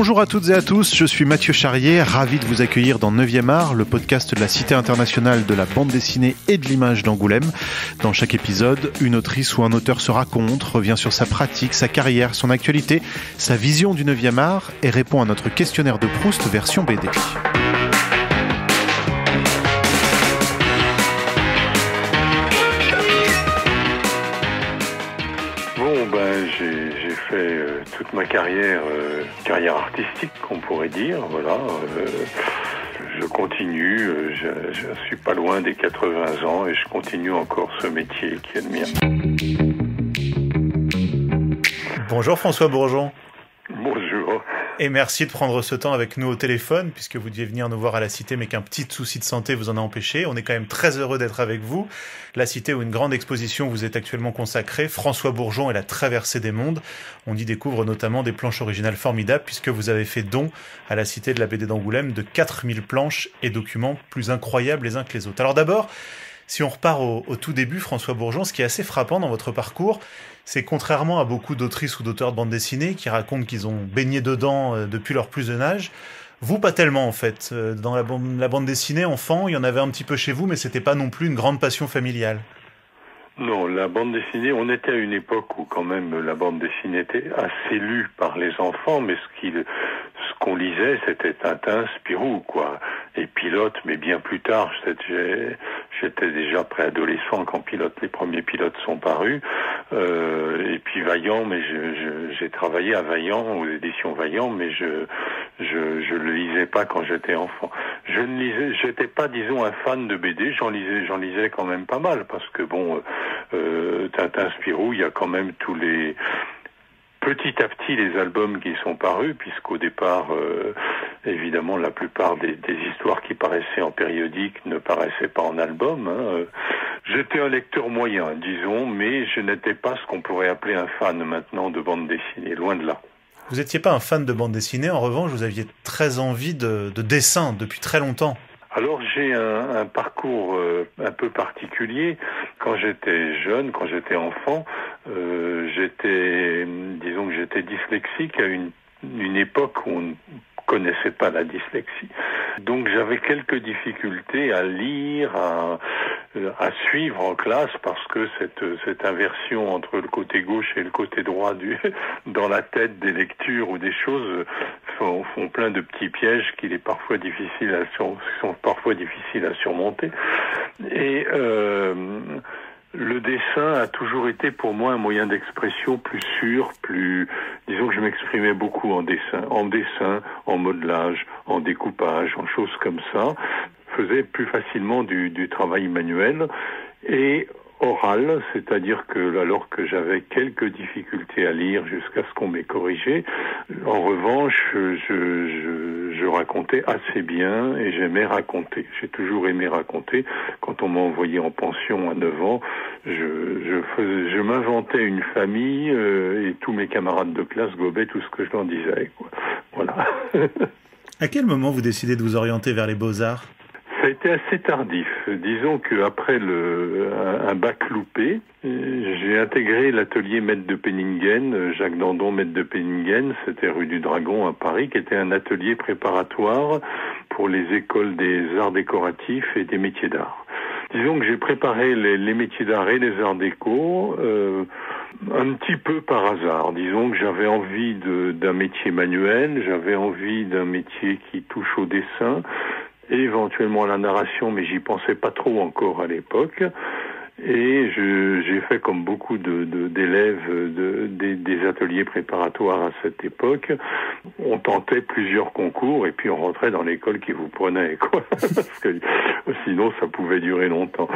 Bonjour à toutes et à tous, je suis Mathieu Charrier, ravi de vous accueillir dans 9e art, le podcast de la Cité internationale de la bande dessinée et de l'image d'Angoulême. Dans chaque épisode, une autrice ou un auteur se raconte, revient sur sa pratique, sa carrière, son actualité, sa vision du 9e art et répond à notre questionnaire de Proust version BD. J'ai fait toute ma carrière artistique, on pourrait dire. Voilà, je continue, je suis pas loin des 80 ans et je continue encore ce métier qui est le mien. Bonjour François Bourgeon. Bonjour. Et merci de prendre ce temps avec nous au téléphone, puisque vous deviez venir nous voir à la Cité, mais qu'un petit souci de santé vous en a empêché. On est quand même très heureux d'être avec vous. La Cité, où une grande exposition vous est actuellement consacrée, François Bourgeon et la traversée des mondes. On y découvre notamment des planches originales formidables, puisque vous avez fait don à la Cité de la BD d'Angoulême de 4000 planches et documents plus incroyables les uns que les autres. Alors d'abord, si on repart au tout début, François Bourgeon, ce qui est assez frappant dans votre parcours, c'est contrairement à beaucoup d'autrices ou d'auteurs de bande dessinée qui racontent qu'ils ont baigné dedans depuis leur plus jeune âge, vous pas tellement en fait. Dans la bande dessinée, enfant, il y en avait un petit peu chez vous, mais c'était pas non plus une grande passion familiale. Non, la bande dessinée, on était à une époque où quand même la bande dessinée était assez lue par les enfants, mais ce qu'on lisait, c'était Tintin, Spirou, quoi. Et Pilote, mais bien plus tard, j'étais déjà préadolescent quand les premiers Pilotes sont parus. Et puis Vaillant, mais j'ai travaillé à Vaillant, aux éditions Vaillant, mais je le lisais pas quand j'étais enfant. J'étais pas, disons, un fan de BD, j'en lisais quand même pas mal, parce que bon, Tintin, Spirou, il y a quand même petit à petit les albums qui sont parus, puisqu'au départ, évidemment, la plupart des histoires qui paraissaient en périodique ne paraissaient pas en album. J'étais un lecteur moyen, disons, mais je n'étais pas ce qu'on pourrait appeler un fan maintenant de bande dessinée, loin de là. Vous n'étiez pas un fan de bande dessinée, en revanche, vous aviez très envie de dessin depuis très longtemps. Alors j'ai un parcours un peu particulier. Quand j'étais jeune, quand j'étais enfant, disons que j'étais dyslexique à une époque où on ne connaissait pas la dyslexie. Donc j'avais quelques difficultés à lire, à suivre en classe, parce que cette inversion entre le côté gauche et le côté droit dans la tête des lectures ou des choses font plein de petits pièges qui sont parfois difficiles à surmonter. Et le dessin a toujours été pour moi un moyen d'expression plus sûr, disons que je m'exprimais beaucoup en dessin, en modelage, en découpage, en choses comme ça. Je faisais plus facilement du travail manuel et oral, c'est-à-dire que alors que j'avais quelques difficultés à lire jusqu'à ce qu'on m'ait corrigé, en revanche, je racontais assez bien et j'aimais raconter. J'ai toujours aimé raconter. Quand on m'a envoyé en pension à 9 ans, je m'inventais une famille et tous mes camarades de classe gobaient tout ce que je leur disais, quoi. Voilà. À quel moment vous décidez de vous orienter vers les beaux-arts ? Ça a été assez tardif. Disons qu'après un bac loupé, j'ai intégré l'atelier Maître de Penningen, Jacques Dandon, Maître de Penningen, c'était rue du Dragon à Paris, qui était un atelier préparatoire pour les écoles des arts décoratifs et des métiers d'art. Disons que j'ai préparé les métiers d'art et les arts déco un petit peu par hasard. Disons que j'avais envie d'un métier manuel, j'avais envie d'un métier qui touche au dessin, et éventuellement à la narration, mais j'y pensais pas trop encore à l'époque. Et j'ai fait comme beaucoup d'élèves des ateliers préparatoires à cette époque. On tentait plusieurs concours et puis on rentrait dans l'école qui vous prenait, quoi. Parce que sinon ça pouvait durer longtemps.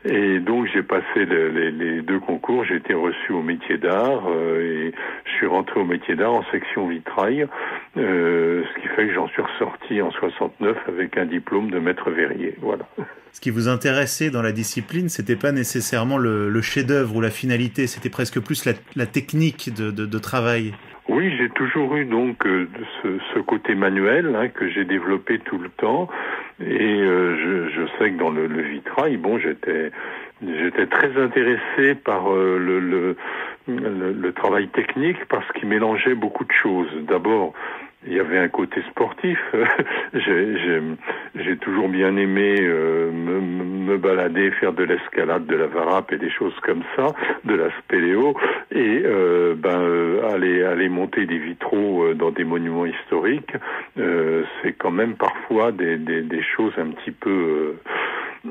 Et donc j'ai passé les 2 concours, j'ai été reçu au métier d'art et je suis rentré au métier d'art en section vitrail, ce qui fait que j'en suis ressorti en 69 avec un diplôme de maître verrier. Voilà. Ce qui vous intéressait dans la discipline, c'était pas nécessairement le chef-d'œuvre ou la finalité, c'était presque plus la technique de travail. Oui, j'ai toujours eu donc ce côté manuel que j'ai développé tout le temps, et je sais que dans le vitrail, bon, j'étais très intéressé par le travail technique parce qu'il mélangeait beaucoup de choses. D'abord, il y avait un côté sportif. J'ai toujours bien aimé me balader, faire de l'escalade, de la varap et des choses comme ça, de la spéléo, et aller monter des vitraux dans des monuments historiques. C'est quand même parfois des choses un petit peu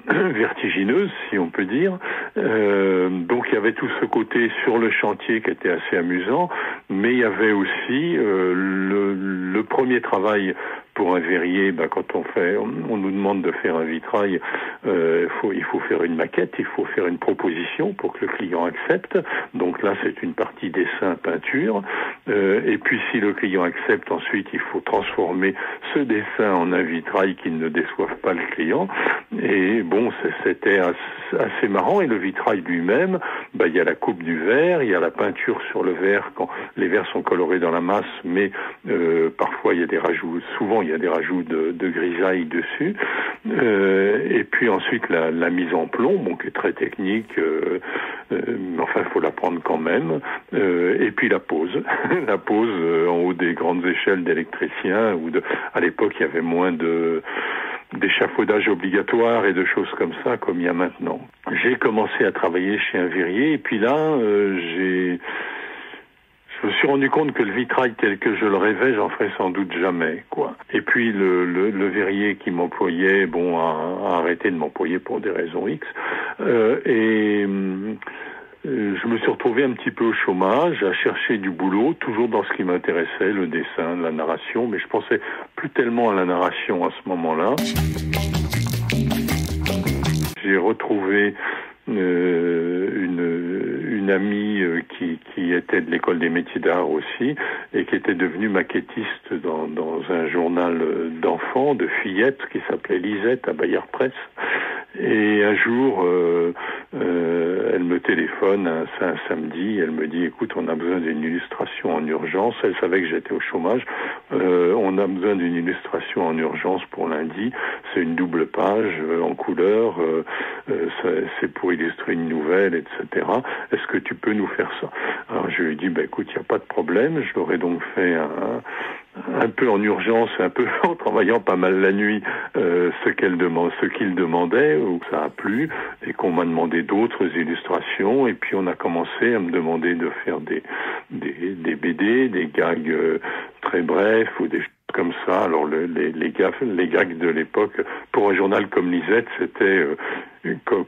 vertigineuse, si on peut dire. Donc il y avait tout ce côté sur le chantier qui était assez amusant, mais il y avait aussi le premier travail pour un verrier. Quand on nous demande de faire un vitrail, il faut faire une maquette, il faut faire une proposition pour que le client accepte. Donc là, c'est une partie dessin, peinture. Et puis si le client accepte, ensuite, il faut transformer ce dessin en un vitrail qui ne déçoive pas le client. Et bon, c'était assez marrant. Et le vitrail lui-même, il y a la coupe du verre, il y a la peinture sur le verre quand les verres sont colorés dans la masse, mais parfois il y a des rajouts, souvent il y a des rajouts de grisaille dessus. Et puis ensuite la mise en plomb, qui est très technique, mais enfin il faut l'apprendre quand même. Et puis la pose, la pose en haut des grandes échelles d'électriciens, à l'époque il y avait moins d'échafaudage obligatoire et de choses comme ça, comme il y a maintenant. J'ai commencé à travailler chez un verrier, et puis là, je me suis rendu compte que le vitrail tel que je le rêvais, j'en ferais sans doute jamais, quoi. Et puis le verrier qui m'employait, a arrêté de m'employer pour des raisons X, je me suis retrouvé un petit peu au chômage, à chercher du boulot, toujours dans ce qui m'intéressait, le dessin, la narration, mais je pensais plus tellement à la narration à ce moment-là. J'ai retrouvé une amie qui était de l'école des métiers d'art aussi, et qui était devenue maquettiste dans un journal d'enfants, de fillettes, qui s'appelait Lisette à Bayard Presse. Et un jour, elle me téléphone un samedi, elle me dit: écoute, on a besoin d'une illustration en urgence. Elle savait que j'étais au chômage. On a besoin d'une illustration en urgence pour lundi. C'est une double page en couleur. C'est pour illustrer une nouvelle, etc. Est-ce que tu peux nous faire ça? Alors je lui ai dit: écoute, il n'y a pas de problème. Je l'aurais donc fait un peu en urgence, un peu en travaillant pas mal la nuit, ce qu'il demandait, ou ça a plu, et qu'on m'a demandé d'autres illustrations, et puis on a commencé à me demander de faire des BD, des gags très brefs, ou des choses comme ça. Alors les gags de l'époque, pour un journal comme Lisette, c'était,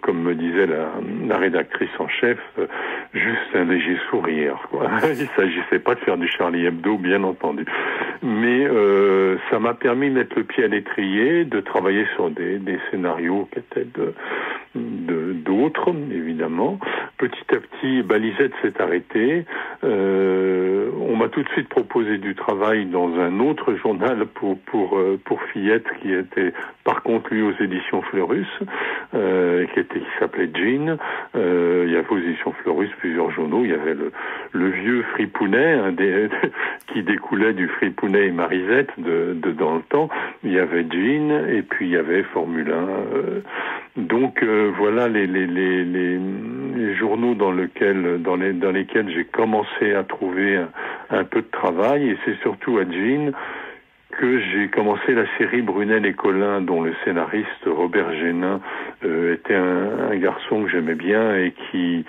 comme me disait la rédactrice en chef, juste un léger sourire, quoi. Il s'agissait pas de faire du Charlie Hebdo, bien entendu. Mais ça m'a permis de mettre le pied à l'étrier, de travailler sur des scénarios qui étaient d'autres, évidemment. Petit à petit, Lisette s'est arrêtée. On m'a tout de suite proposé du travail dans un autre journal pour fillettes, qui était par contre lui aux éditions Fleurus, qui s'appelait Jean. Il y avait aux éditions Fleurus plusieurs journaux. Il y avait le vieux Fripounet, qui découlait du Fripounet et Marisette dans le temps. Il y avait Jean, et puis il y avait Formule 1. Donc voilà les journaux dans lesquels j'ai commencé à trouver un peu de travail, et c'est surtout à Jean que j'ai commencé la série Brunel et Collin, dont le scénariste Robert Génin était un garçon que j'aimais bien, et qui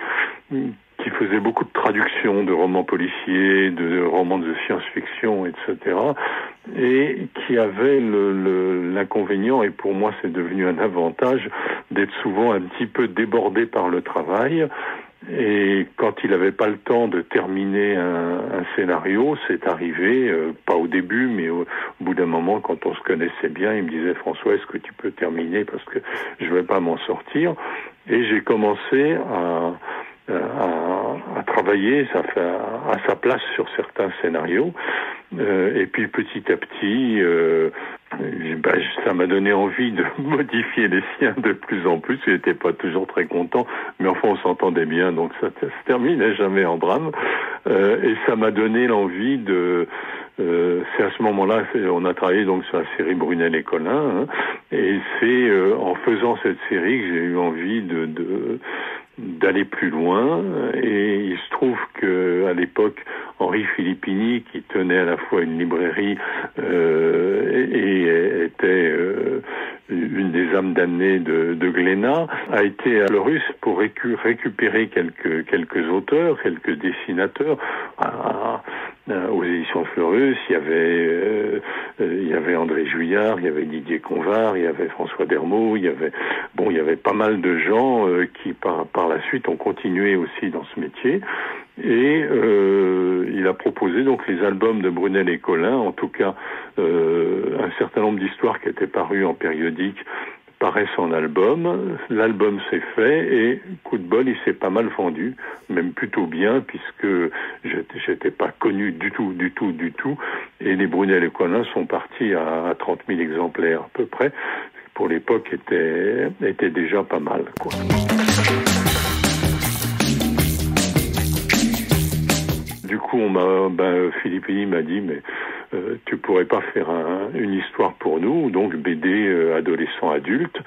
faisait beaucoup de traductions de romans policiers, de romans de science-fiction, etc., et qui avait l'inconvénient, et pour moi c'est devenu un avantage, d'être souvent un petit peu débordé par le travail. Et quand il n'avait pas le temps de terminer un scénario, c'est arrivé, pas au début, mais au bout d'un moment, quand on se connaissait bien, il me disait: François, est-ce que tu peux terminer, parce que je ne vais pas m'en sortir. Et j'ai commencé à travailler à sa place sur certains scénarios, et puis petit à petit ça m'a donné envie de modifier les siens de plus en plus. Il n'était pas toujours très content, mais enfin on s'entendait bien, donc ça se terminait jamais en drame, et ça m'a donné l'envie c'est à ce moment-là, on a travaillé donc sur la série Brunel et Collin, et c'est en faisant cette série que j'ai eu envie d'aller plus loin. Et il se trouve que à l'époque, Henri Filippini, qui tenait à la fois une librairie et était une des âmes damnées de Glénat, a été à Fleurus pour récupérer quelques auteurs, quelques dessinateurs. Aux éditions Fleurus, il y avait André Juillard, il y avait Didier Convard, il y avait François Dermot, il y avait pas mal de gens qui par la suite ont continué aussi dans ce métier. Et il a proposé donc les albums de Brunel et Collin, en tout cas un certain nombre d'histoires qui étaient parues en périodique paraissent en album. L'album s'est fait et coup de bol, il s'est pas mal vendu, même plutôt bien, puisque j'étais pas connu du tout. Et les Brunel et Collin sont partis à 30 000 exemplaires à peu près. Pour l'époque, était déjà pas mal, quoi. Du coup, Filippini m'a dit, mais tu pourrais pas faire une histoire pour nous, donc BD adolescent adulte.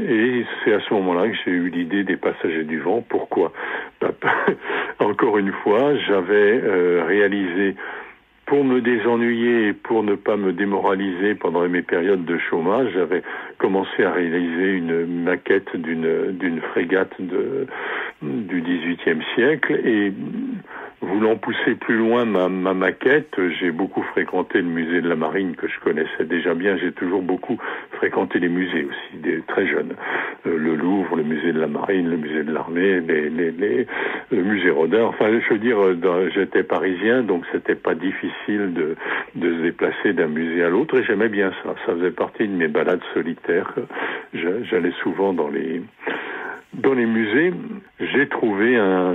Et c'est à ce moment-là que j'ai eu l'idée des Passagers du Vent. Pourquoi? Encore une fois, j'avais réalisé, pour me désennuyer et pour ne pas me démoraliser pendant mes périodes de chômage, j'avais commencé à réaliser une maquette d'une frégate du XVIIIe siècle, et voulant pousser plus loin ma maquette, j'ai beaucoup fréquenté le musée de la Marine que je connaissais déjà bien. J'ai toujours beaucoup fréquenté les musées aussi, très jeunes. Le Louvre, le musée de la Marine, le musée de l'Armée, le musée Rodin. Enfin, je veux dire, j'étais parisien, donc c'était pas difficile de se déplacer d'un musée à l'autre, et j'aimais bien ça. Ça faisait partie de mes balades solitaires. J'allais souvent dans les musées. J'ai trouvé à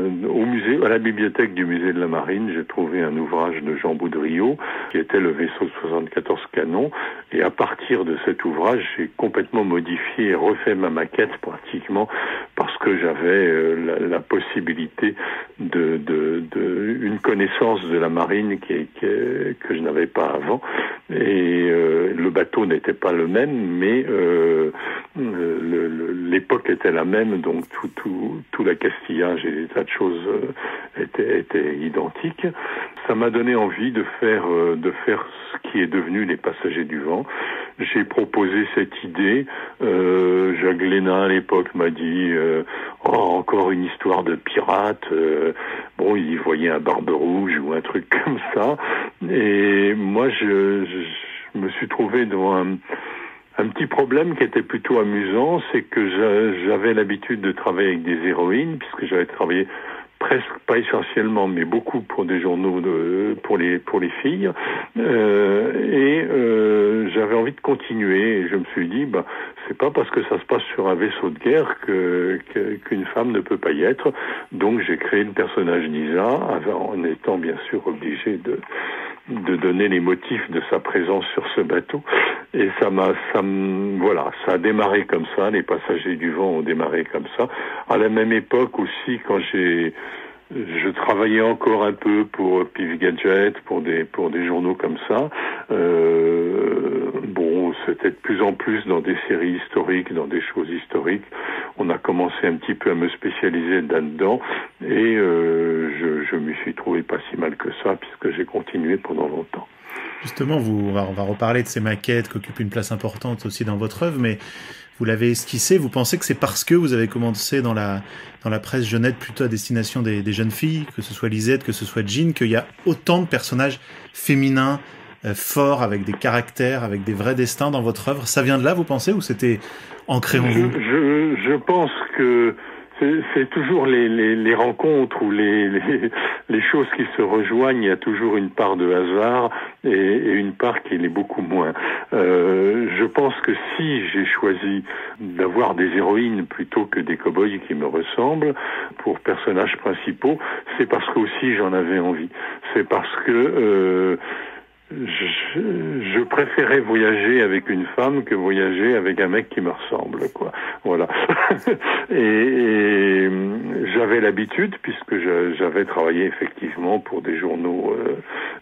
la bibliothèque du musée de la Marine, j'ai trouvé un ouvrage de Jean Boudriot, qui était le vaisseau de 74 canons, et à partir de cet ouvrage, j'ai complètement modifié et refait ma maquette pratiquement, parce que j'avais la possibilité une connaissance de la marine que je n'avais pas avant, et le bateau n'était pas le même, mais l'époque était la même, donc tout l'accastillage et des tas de choses étaient identiques. Ça m'a donné envie de faire ce qui est devenu les Passagers du Vent. J'ai proposé cette idée. Jacques Glénat à l'époque m'a dit encore une histoire de pirate. Il voyait un Barbe Rouge ou un truc comme ça. Et moi, je me suis trouvé devant un petit problème qui était plutôt amusant, c'est que j'avais l'habitude de travailler avec des héroïnes, puisque j'avais travaillé presque, pas essentiellement, mais beaucoup pour des journaux pour les filles, et j'avais envie de continuer, et je me suis dit, c'est pas parce que ça se passe sur un vaisseau de guerre qu'une femme ne peut pas y être. Donc j'ai créé le personnage Nisa, en étant bien sûr obligé de donner les motifs de sa présence sur ce bateau. Et ça a démarré comme ça, les Passagers du Vent ont démarré comme ça. À la même époque aussi, quand je travaillais encore un peu pour Pif Gadget, pour des journaux comme ça. C'était de plus en plus dans des séries historiques, dans des choses historiques. On a commencé un petit peu à me spécialiser là-dedans, et je m'y suis trouvé pas si mal que ça, puisque j'ai continué pendant longtemps. Justement, on va reparler de ces maquettes qui occupent une place importante aussi dans votre œuvre, mais vous l'avez esquissé. Vous pensez que c'est parce que vous avez commencé dans la presse jeunette plutôt à destination des jeunes filles, que ce soit Lisette, que ce soit Jean, qu'il y a autant de personnages féminins forts, avec des caractères, avec des vrais destins dans votre œuvre? Ça vient de là, vous pensez, ou c'était ancré en vous? Je pense que c'est toujours les rencontres ou les choses qui se rejoignent. Il y a toujours une part de hasard et une part qui l'est beaucoup moins. Je pense que si j'ai choisi d'avoir des héroïnes plutôt que des cow-boys qui me ressemblent pour personnages principaux, c'est parce que aussi j'en avais envie. C'est parce que je préférais voyager avec une femme que voyager avec un mec qui me ressemble, quoi. Voilà. et j'avais l'habitude, puisque j'avais travaillé effectivement pour des journaux,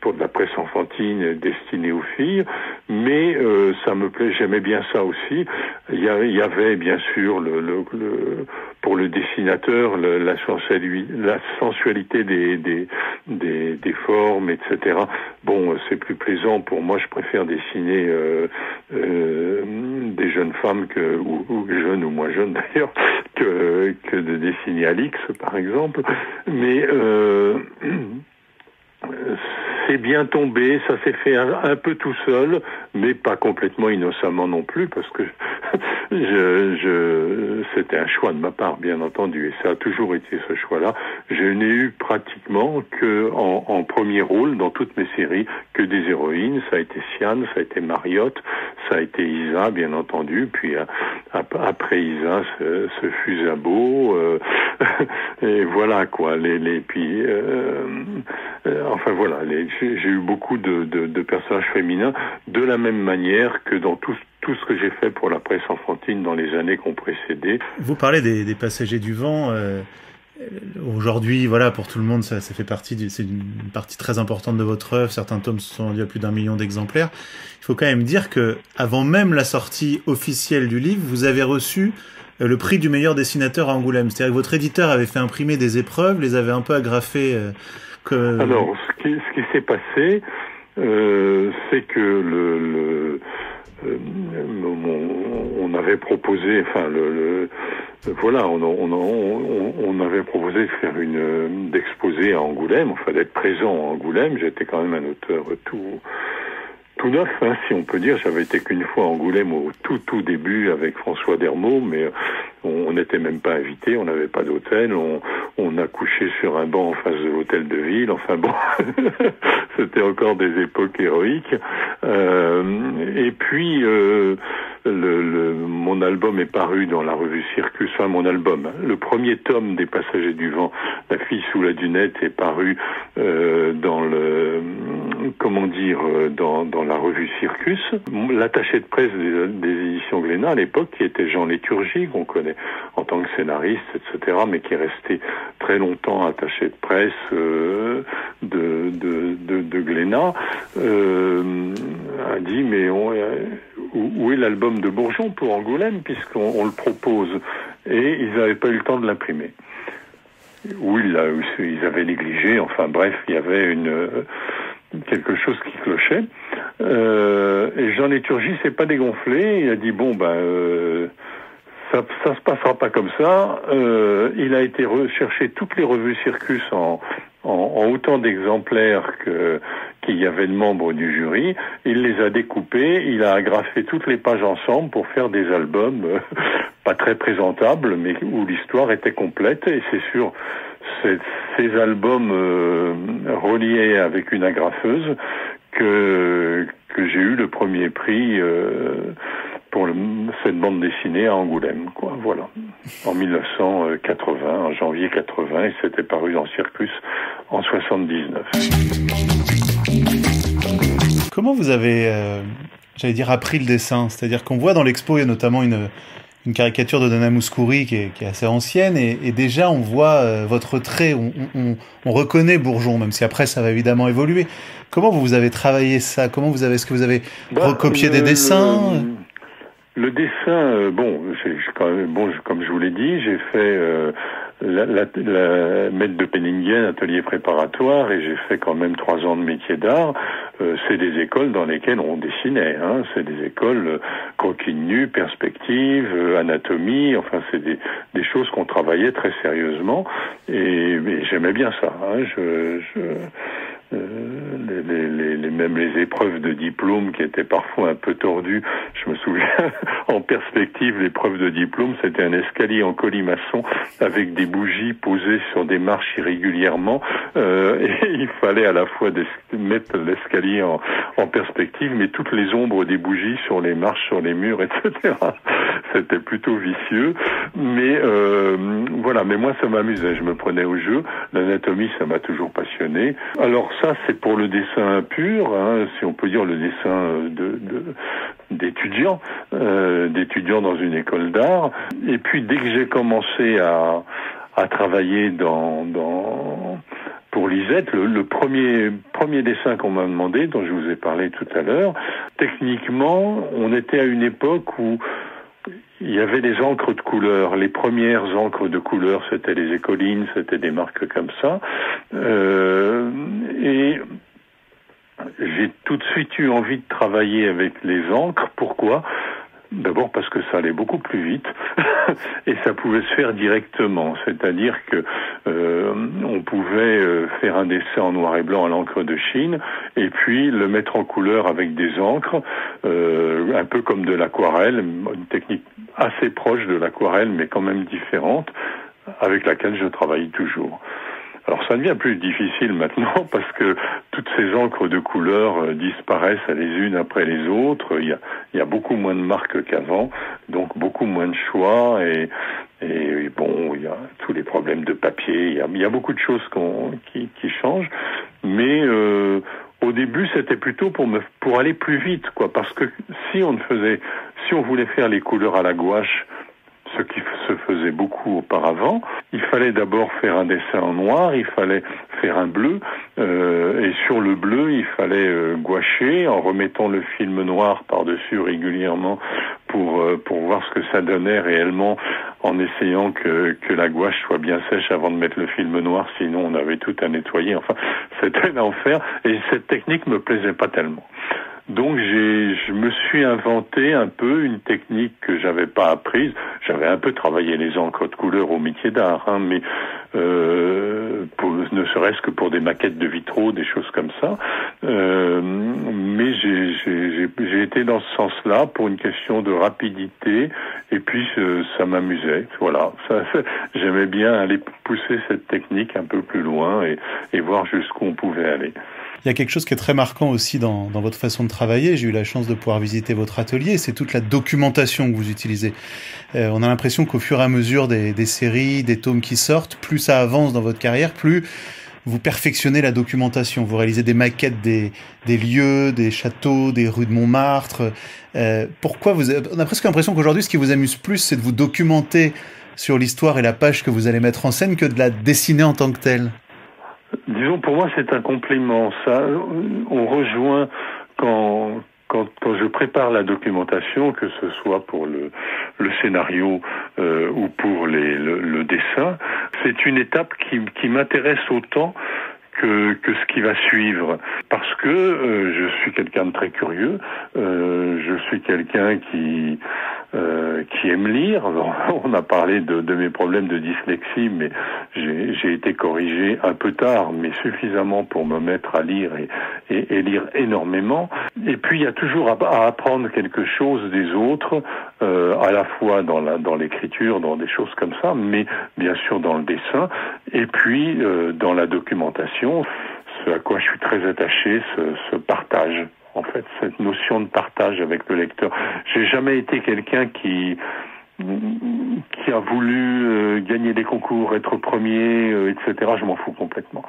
pour de la presse enfantine destinée aux filles, mais ça me plaît, j'aimais bien ça aussi. Il y avait bien sûr pour le dessinateur, la sensualité des formes, etc. Bon, c'est plus plaisant pour moi. Je préfère dessiner des jeunes femmes ou jeunes ou moins jeunes d'ailleurs que de dessiner Alix, par exemple. Mais c'est bien tombé, ça s'est fait un peu tout seul, mais pas complètement innocemment non plus, parce que c'était un choix de ma part, bien entendu, et ça a toujours été ce choix-là. Je n'ai eu pratiquement que en premier rôle dans toutes mes séries que des héroïnes. Ça a été Sian, ça a été Mariotte, ça a été Isa, bien entendu, puis après Isa, ce fut Zabo, et voilà quoi. Enfin voilà, j'ai eu beaucoup de personnages féminins, de la même manière que dans tout ce que j'ai fait pour la presse enfantine dans les années qui ont précédé. Vous parlez des Passagers du vent. Aujourd'hui, voilà, pour tout le monde, ça fait c'est une partie très importante de votre œuvre. Certains tomes se sont vendus à plus d'1 million d'exemplaires. Il faut quand même dire que, avant même la sortie officielle du livre, vous avez reçu le prix du meilleur dessinateur à Angoulême. C'est-à-dire que votre éditeur avait fait imprimer des épreuves, les avait un peu agrafées. Alors, ce qui s'est passé, c'est que on avait proposé, enfin on avait proposé de faire d'exposer à Angoulême, enfin d'être présent à Angoulême. J'étais quand même un auteur tout neuf, hein, si on peut dire. J'avais été qu'une fois à Angoulême au tout début avec François Dermot, mais on n'était même pas invité, on n'avait pas d'hôtel, on a couché sur un banc en face de l'hôtel de ville. Enfin bon, c'était encore des époques héroïques. Et puis mon album est paru dans la revue Circus, enfin mon album. Le premier tome des Passagers du vent, La fille sous la dunette, est paru dans la revue Circus. L'attaché de presse des éditions Glénat à l'époque, qui était Jean Léturgie, qu'on connaît en tant que scénariste, etc., mais qui est resté très longtemps attaché de presse de Glénat, a dit mais où est l'album de Bourgeon pour Angoulême, puisqu'on le propose, et ils n'avaient pas eu le temps de l'imprimer. Oui, ils avaient négligé, enfin bref, il y avait quelque chose qui clochait. Et Jean Léturgie s'est pas dégonflé, il a dit ça se passera pas comme ça. Il a été rechercher toutes les revues Circus en autant d'exemplaires qu'il y avait de membres du jury. Il les a découpés, il a agrafé toutes les pages ensemble pour faire des albums pas très présentables, mais où l'histoire était complète. Et c'est sur ces albums reliés avec une agrafeuse que j'ai eu le premier prix pour cette bande dessinée à Angoulême, quoi. Voilà. En 1980, en janvier 80, et c'était paru dans Circus en 79. Comment vous avez, appris le dessin? C'est-à-dire qu'on voit dans l'expo, il y a notamment une caricature de Donna Mouskouri qui est assez ancienne, et déjà on voit votre trait, on reconnaît Bourgeon, même si après ça va évidemment évoluer. Comment vous avez travaillé ça? Est-ce que vous avez recopié des dessins? Le dessin, comme je vous l'ai dit, j'ai fait la maître de Penningen, atelier préparatoire, et j'ai fait quand même 3 ans de métier d'art. C'est des écoles dans lesquelles on dessinait, hein. C'est des écoles croquis de nu, perspective, anatomie, enfin c'est des choses qu'on travaillait très sérieusement, et j'aimais bien ça, hein. Même les épreuves de diplôme qui étaient parfois un peu tordues. Je me souviens, en perspective, l'épreuve de diplôme, c'était un escalier en colimaçon avec des bougies posées sur des marches irrégulièrement, et il fallait à la fois mettre l'escalier en perspective, mais toutes les ombres des bougies sur les marches, sur les murs, etc. C'était plutôt vicieux, mais voilà. Mais moi, ça m'amusait. Je me prenais au jeu. L'anatomie, ça m'a toujours passionné. Alors ça, c'est pour le dessin pur, hein, si on peut dire le dessin d'étudiants dans une école d'art. Et puis dès que j'ai commencé à travailler pour Lisette, le premier dessin qu'on m'a demandé, dont je vous ai parlé tout à l'heure, techniquement, on était à une époque où il y avait des encres de couleur. Les premières encres de couleur, c'était les Écolines, c'était des marques comme ça. Et j'ai tout de suite eu envie de travailler avec les encres. Pourquoi ? D'abord parce que ça allait beaucoup plus vite et ça pouvait se faire directement, c'est-à-dire que on pouvait faire un dessin en noir et blanc à l'encre de Chine et puis le mettre en couleur avec des encres, un peu comme de l'aquarelle, une technique assez proche de l'aquarelle mais quand même différente, avec laquelle je travaille toujours. Alors ça devient plus difficile maintenant parce que toutes ces encres de couleur disparaissent les unes après les autres. Il y a beaucoup moins de marques qu'avant, donc beaucoup moins de choix et bon, il y a tous les problèmes de papier. Il y a beaucoup de choses qui changent, mais au début c'était plutôt pour aller plus vite, quoi. Parce que si on voulait faire les couleurs à la gouache, ce qui se faisait beaucoup auparavant, il fallait d'abord faire un dessin en noir, il fallait faire un bleu, et sur le bleu, il fallait gouacher en remettant le film noir par-dessus régulièrement pour voir ce que ça donnait réellement, en essayant que la gouache soit bien sèche avant de mettre le film noir, sinon on avait tout à nettoyer. Enfin, c'était l'enfer, et cette technique me plaisait pas tellement. Donc je me suis inventé un peu une technique que j'avais pas apprise. J'avais un peu travaillé les encres de couleur au métier d'art, mais ne serait-ce que pour des maquettes de vitraux, des choses comme ça. Mais j'ai été dans ce sens-là pour une question de rapidité, et puis ça m'amusait. Voilà, j'aimais bien aller pousser cette technique un peu plus loin et voir jusqu'où on pouvait aller. Il y a quelque chose qui est très marquant aussi dans votre façon de travailler. J'ai eu la chance de pouvoir visiter votre atelier. C'est toute la documentation que vous utilisez. On a l'impression qu'au fur et à mesure des séries, des tomes qui sortent, plus ça avance dans votre carrière, plus vous perfectionnez la documentation. Vous réalisez des maquettes des lieux, des châteaux, des rues de Montmartre. Pourquoi on a presque l'impression qu'aujourd'hui, ce qui vous amuse plus, c'est de vous documenter sur l'histoire et la page que vous allez mettre en scène que de la dessiner en tant que telle. Disons, pour moi, c'est un complément. Ça, on rejoint quand je prépare la documentation, que ce soit pour le scénario ou pour le dessin, c'est une étape qui m'intéresse autant que ce qui va suivre, parce que je suis quelqu'un de très curieux, je suis quelqu'un qui aime lire. Alors, on a parlé de mes problèmes de dyslexie, mais j'ai été corrigé un peu tard, mais suffisamment pour me mettre à lire et lire énormément. Et puis il y a toujours à apprendre quelque chose des autres, à la fois dans l'écriture, dans des choses comme ça, mais bien sûr dans le dessin, et puis dans la documentation, ce à quoi je suis très attaché, ce partage. En fait, cette notion de partage avec le lecteur. J'ai jamais été quelqu'un qui a voulu gagner des concours, être premier, etc. Je m'en fous complètement.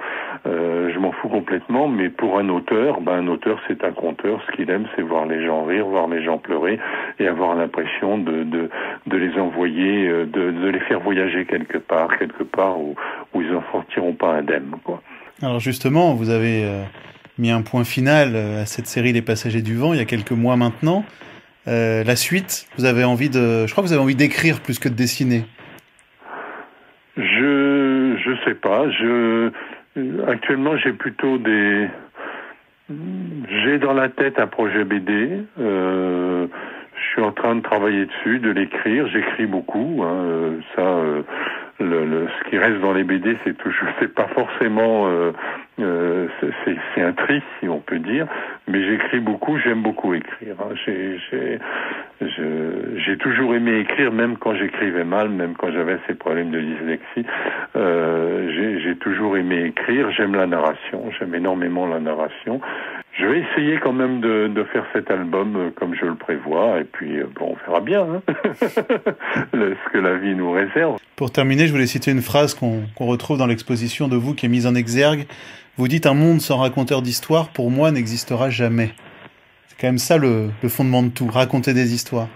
Mais pour un auteur, c'est un conteur. Ce qu'il aime, c'est voir les gens rire, voir les gens pleurer et avoir l'impression de les envoyer, de les faire voyager quelque part où ils n'en sortiront pas indemnes, quoi. Alors justement, vous avez mis un point final à cette série Les Passagers du Vent il y a quelques mois maintenant. La suite, je crois que vous avez envie d'écrire plus que de dessiner. Je sais pas. Actuellement, j'ai dans la tête un projet BD. Je suis en train de travailler dessus, de l'écrire. J'écris beaucoup. Ce qui reste dans les BD, c'est pas forcément, c'est un tri, si on peut dire, mais j'écris beaucoup, j'aime beaucoup écrire. J'ai toujours aimé écrire, même quand j'écrivais mal, même quand j'avais ces problèmes de dyslexie. J'ai toujours aimé écrire. J'aime la narration, j'aime énormément la narration. Je vais essayer quand même de faire cet album comme je le prévois, et puis on verra bien ce que la vie nous réserve. Pour terminer, je voulais citer une phrase qu'on retrouve dans l'exposition de vous, qui est mise en exergue. Vous dites: un monde sans raconteur d'histoire, pour moi, n'existera jamais. C'est quand même ça le fondement de tout, raconter des histoires.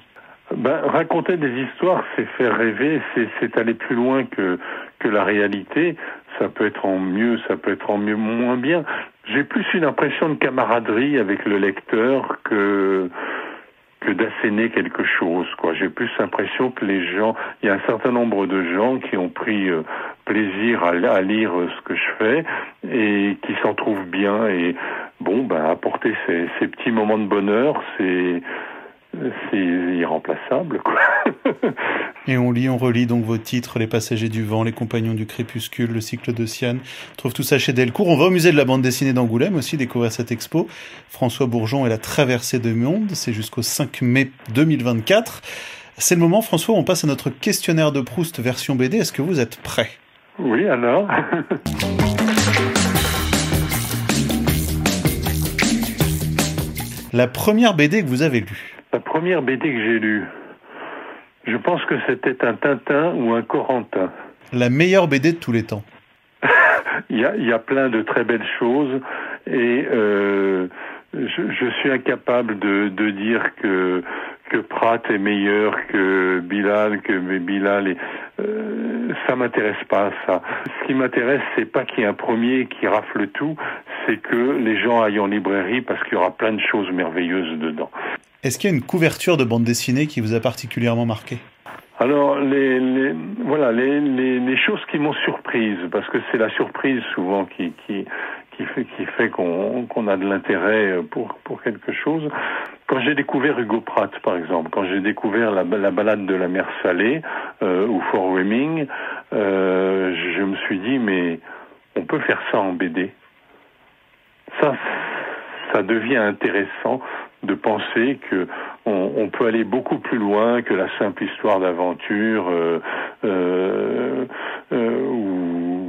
Raconter des histoires, c'est faire rêver, c'est aller plus loin que la réalité. Ça peut être en mieux, ça peut être en mieux, moins bien. J'ai plus une impression de camaraderie avec le lecteur que d'asséner quelque chose, quoi. J'ai plus l'impression que il y a un certain nombre de gens qui ont pris plaisir à lire ce que je fais et qui s'en trouvent bien. Et bon, apporter ces petits moments de bonheur, c'est irremplaçable, quoi. Et on relit donc vos titres, Les Passagers du Vent, Les Compagnons du Crépuscule, Le Cycle de Siane. On trouve tout ça chez Delcourt. On va au musée de la bande dessinée d'Angoulême aussi découvrir cette expo. François Bourgeon et la traversée des mondes. C'est jusqu'au 5 mai 2024. C'est le moment, François, où on passe à notre questionnaire de Proust version BD. Est-ce que vous êtes prêt? Oui, alors. La première BD que vous avez lue? La première BD que j'ai lue, je pense que c'était un Tintin ou un Corentin. La meilleure BD de tous les temps? Il y a plein de très belles choses et je suis incapable de dire que Pratt est meilleur que Bilal, ça m'intéresse pas, ça. Ce qui m'intéresse, c'est pas qu'il y ait un premier qui rafle tout, c'est que les gens aillent en librairie parce qu'il y aura plein de choses merveilleuses dedans. Est-ce qu'il y a une couverture de bande dessinée qui vous a particulièrement marqué? Alors, les choses qui m'ont surprise, parce que c'est la surprise souvent qui fait qu'on a de l'intérêt pour quelque chose. Quand j'ai découvert Hugo Pratt, par exemple, quand j'ai découvert la balade de la mer Salée ou Fort Wemming, je me suis dit, mais on peut faire ça en BD. Ça devient intéressant de penser que on peut aller beaucoup plus loin que la simple histoire d'aventure où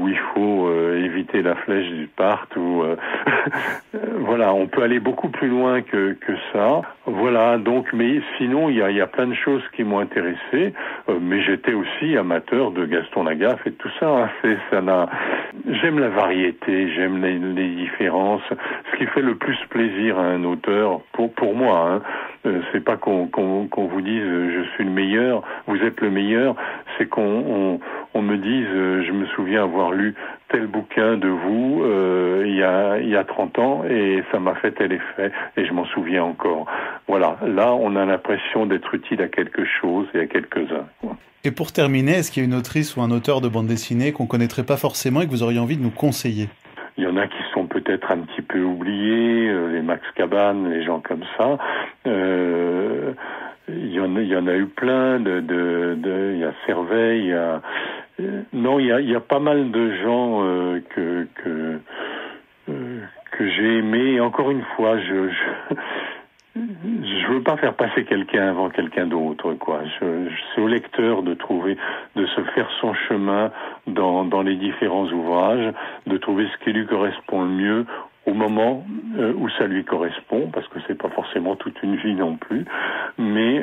il faut éviter la flèche du part ou voilà, on peut aller beaucoup plus loin que ça. Voilà, donc mais sinon il y a plein de choses qui m'ont intéressé, mais j'étais aussi amateur de Gaston Lagaffe et tout ça, hein. J'aime la variété, j'aime les différences. Ce qui fait le plus plaisir à un auteur, pour moi, hein, c'est pas qu'on vous dise je suis le meilleur, vous êtes le meilleur, c'est qu'on me dise je me souviens avoir lu tel bouquin de vous il y a 30 ans et ça m'a fait tel effet et je m'en souviens encore. Voilà, là on a l'impression d'être utile à quelque chose et à quelques-uns. Et pour terminer, est-ce qu'il y a une autrice ou un auteur de bande dessinée qu'on connaîtrait pas forcément et que vous auriez envie de nous conseiller? Il y en a qui sont peut-être un petit peu oubliés, les Max Cabane, les gens comme ça. Il y en a eu plein il y a Serveil, il y a pas mal de gens que j'ai aimé. Encore une fois, je veux pas faire passer quelqu'un avant quelqu'un d'autre, quoi. C'est au lecteur de se faire son chemin dans les différents ouvrages, de trouver ce qui lui correspond le mieux au moment où ça lui correspond, parce que c'est pas forcément toute une vie non plus. Mais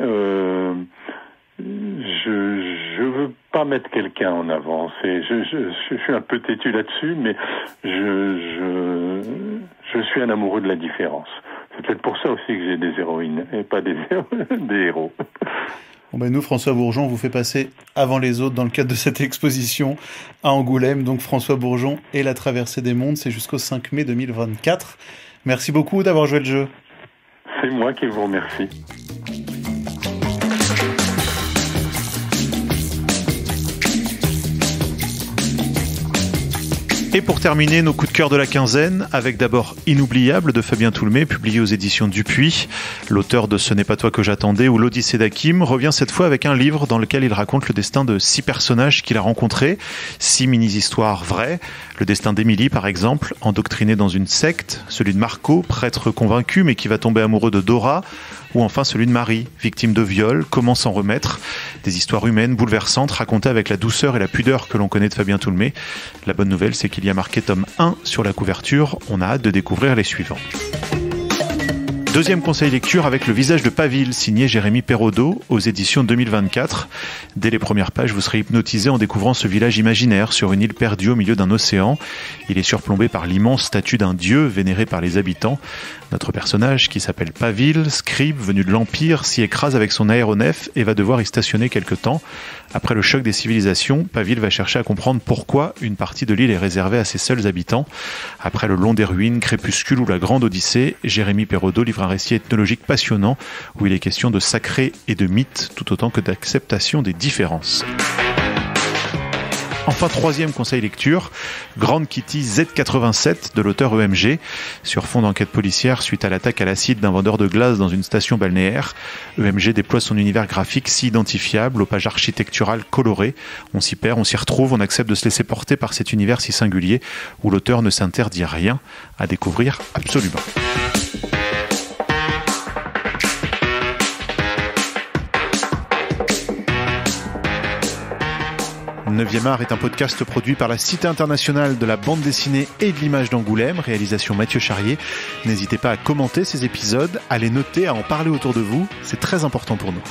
je veux pas mettre quelqu'un en avant. Je suis un peu têtu là-dessus, mais je suis un amoureux de la différence. C'est peut-être pour ça aussi que j'ai des héroïnes et pas des héros. Bon nous, François Bourgeon, vous fait passer avant les autres dans le cadre de cette exposition à Angoulême. Donc François Bourgeon et la traversée des mondes, c'est jusqu'au 5 mai 2024. Merci beaucoup d'avoir joué le jeu. C'est moi qui vous remercie. Et pour terminer, nos coups de cœur de la quinzaine, avec d'abord Inoubliable de Fabien Toulmé, publié aux éditions Dupuis. L'auteur de Ce n'est pas toi que j'attendais ou l'Odyssée d'Hakim revient cette fois avec un livre dans lequel il raconte le destin de 6 personnages qu'il a rencontrés, 6 mini-histoires vraies. Le destin d'Émilie, par exemple, endoctrinée dans une secte, celui de Marco, prêtre convaincu mais qui va tomber amoureux de Dora, ou enfin celui de Marie, victime de viol, comment s'en remettre. Des histoires humaines bouleversantes racontées avec la douceur et la pudeur que l'on connaît de Fabien Toulmé. La bonne nouvelle, c'est qu'il y a marqué tome 1 sur la couverture. On a hâte de découvrir les suivants. Deuxième conseil lecture avec Le visage de Paville, signé Jérémy Perraudot, aux éditions 2024. Dès les premières pages, vous serez hypnotisé en découvrant ce village imaginaire sur une île perdue au milieu d'un océan. Il est surplombé par l'immense statue d'un dieu vénéré par les habitants. Notre personnage, qui s'appelle Pavil, scribe venu de l'Empire, s'y écrase avec son aéronef et va devoir y stationner quelque temps. Après le choc des civilisations, Pavil va chercher à comprendre pourquoi une partie de l'île est réservée à ses seuls habitants. Après le long des ruines, Crépuscule ou la Grande Odyssée, Jérémy Perraudot livre un récit ethnologique passionnant où il est question de sacré et de mythe tout autant que d'acceptation des différences. Enfin, troisième conseil lecture, Grande Kitty Z87 de l'auteur EMG. Sur fond d'enquête policière suite à l'attaque à l'acide d'un vendeur de glace dans une station balnéaire, EMG déploie son univers graphique si identifiable aux pages architecturales colorées. On s'y perd, on s'y retrouve, on accepte de se laisser porter par cet univers si singulier où l'auteur ne s'interdit rien, à découvrir absolument. 9e art est un podcast produit par la Cité internationale de la bande dessinée et de l'image d'Angoulême, réalisation Mathieu Charrier. N'hésitez pas à commenter ces épisodes, à les noter, à en parler autour de vous, c'est très important pour nous.